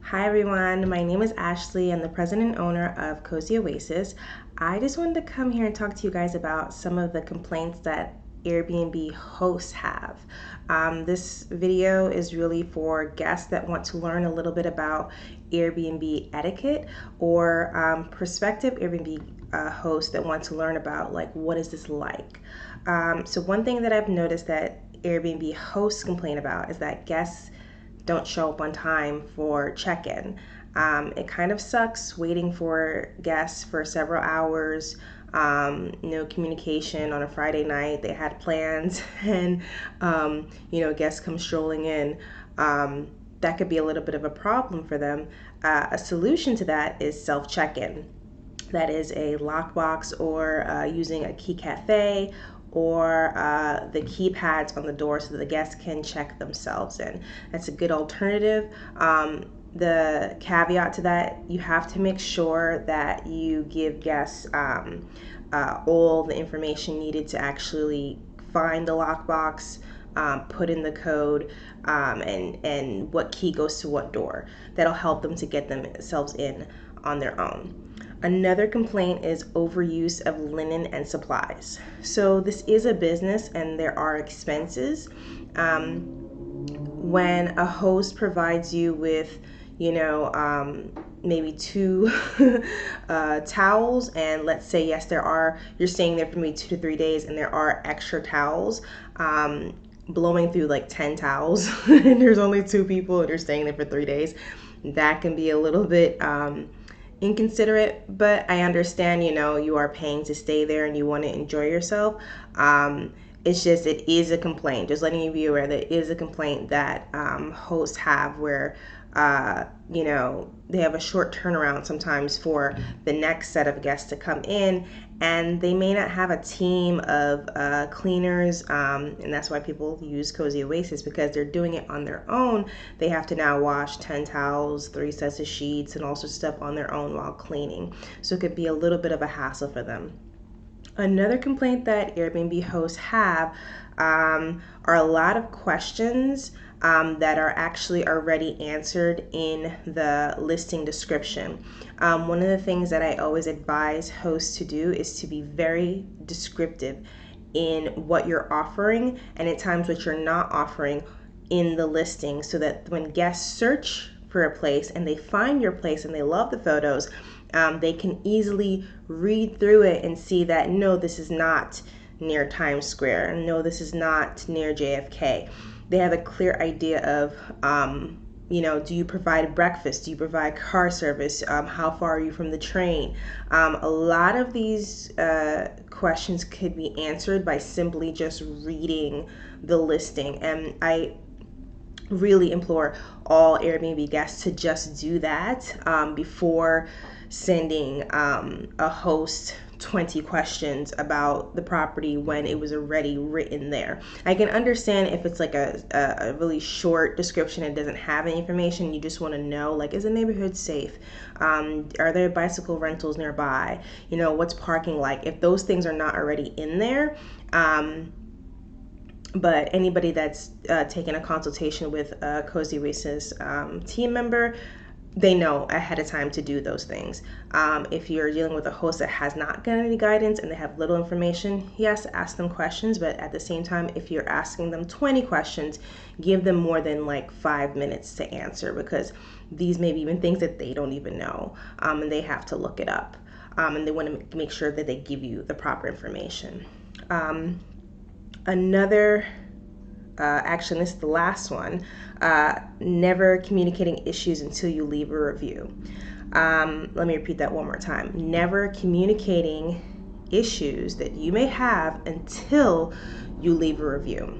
Hi everyone, my name is Ashley. I'm the president and owner of Cozy Oasis. I just wanted to come here and talk to you guys about some of the complaints that Airbnb hosts have. This video is really for guests that want to learn a little bit about Airbnb etiquette or prospective Airbnb hosts that want to learn about like what is this like. So one thing that I've noticed that Airbnb hosts complain about is that guests don't show up on time for check-in. It kind of sucks waiting for guests for several hours, no communication on a Friday night. They had plans and, guests come strolling in. That could be a little bit of a problem for them. A solution to that is self-check-in. That is a lockbox or using a key cafe or the keypads on the door so that the guests can check themselves in. That's a good alternative. The caveat to that, you have to make sure that you give guests all the information needed to actually find the lockbox, put in the code, and what key goes to what door. That'll help them to get themselves in on their own. Another complaint is overuse of linen and supplies. So this is a business and there are expenses. When a host provides you with, maybe two towels, and let's say, yes, you're staying there for maybe 2 to 3 days and there are extra towels, blowing through like 10 towels and there's only 2 people and you're staying there for 3 days, that can be a little bit inconsiderate, but I understand, you are paying to stay there and you want to enjoy yourself. It is a complaint. Just letting you be aware that it is a complaint that hosts have where, they have a short turnaround sometimes for the next set of guests to come in, and they may not have a team of cleaners, and that's why people use Cozy Oasis, because they're doing it on their own. They have to now wash 10 towels, 3 sets of sheets, and all sorts of stuff on their own while cleaning. So it could be a little bit of a hassle for them. Another complaint that Airbnb hosts have are a lot of questions that are actually already answered in the listing description. One of the things that I always advise hosts to do is to be very descriptive in what you're offering and at times what you're not offering in the listing, so that when guests search for a place and they find your place and they love the photos, they can easily read through it and see that, no, this is not near Times Square. No, this is not near JFK. They have a clear idea of, do you provide breakfast? Do you provide car service? How far are you from the train? A lot of these questions could be answered by simply just reading the listing. And I really implore all Airbnb guests to just do that before sending a host 20 questions about the property when it was already written there. I can understand if it's like a really short description and doesn't have any information. You just want to know, like, is the neighborhood safe? Are there bicycle rentals nearby? What's parking like? If those things are not already in there, but anybody that's taken a consultation with a Cozy Oasis team member, they know ahead of time to do those things. If you're dealing with a host that has not gotten any guidance and they have little information, yes, ask them questions, but at the same time, if you're asking them 20 questions, give them more than like 5 minutes to answer, because these may be even things that they don't even know, and they have to look it up, and they want to make sure that they give you the proper information. Actually, this is the last one, never communicating issues until you leave a review. Let me repeat that one more time. Never communicating issues that you may have until you leave a review.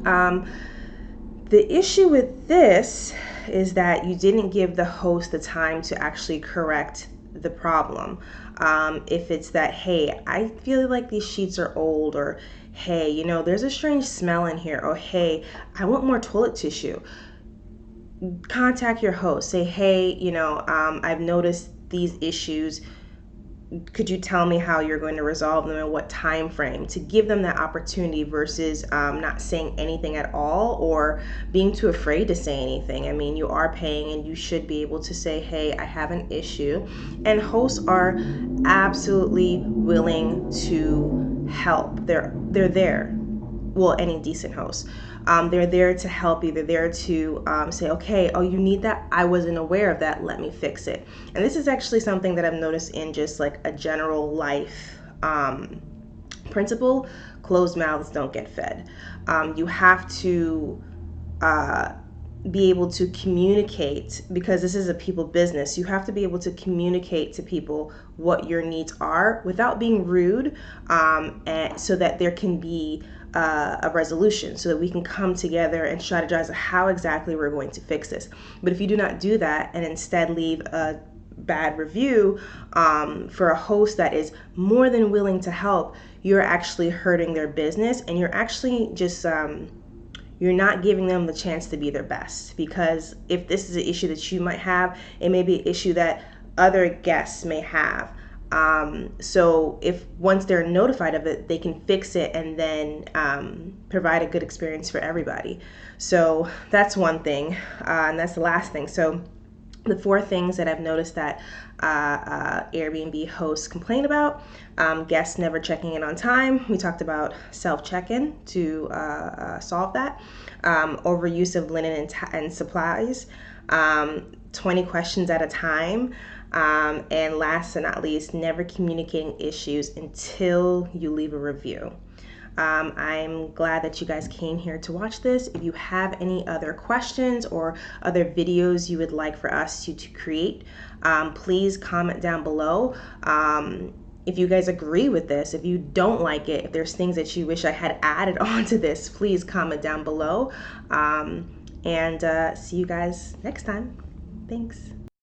The issue with this is that you didn't give the host the time to actually correct the problem. If it's that, hey, I feel like these sheets are old, or hey, there's a strange smell in here, or hey, I want more toilet tissue. Contact your host. Say, hey, I've noticed these issues. could you tell me how you're going to resolve them and what time frame, to give them that opportunity versus not saying anything at all or being too afraid to say anything. I mean, you are paying and you should be able to say, hey, I have an issue. And hosts are absolutely willing to help. They're there. Well, any decent host. They're there to help you. They're there to say, okay, oh, you need that? I wasn't aware of that. Let me fix it. And this is actually something that I've noticed in just like a general life principle. Closed mouths don't get fed. You have to be able to communicate, because this is a people business. You have to be able to communicate to people what your needs are without being rude, and so that there can be a resolution, so that we can come together and strategize how exactly we're going to fix this. But if you do not do that and instead leave a bad review for a host that is more than willing to help, you're actually hurting their business, and you're actually just you're not giving them the chance to be their best. Because if this is an issue that you might have, it may be an issue that other guests may have. So if once they're notified of it, they can fix it and then provide a good experience for everybody. So that's one thing, and that's the last thing. So the 4 things that I've noticed that Airbnb hosts complain about: guests never checking in on time. We talked about self-check-in to solve that. Overuse of linen and supplies. 20 questions at a time. And last but not least, never communicating issues until you leave a review. I'm glad that you guys came here to watch this. If you have any other questions or other videos you would like for us to create, please comment down below. If you guys agree with this, if you don't like it, if there's things that you wish I had added onto this, please comment down below. And see you guys next time. Thanks.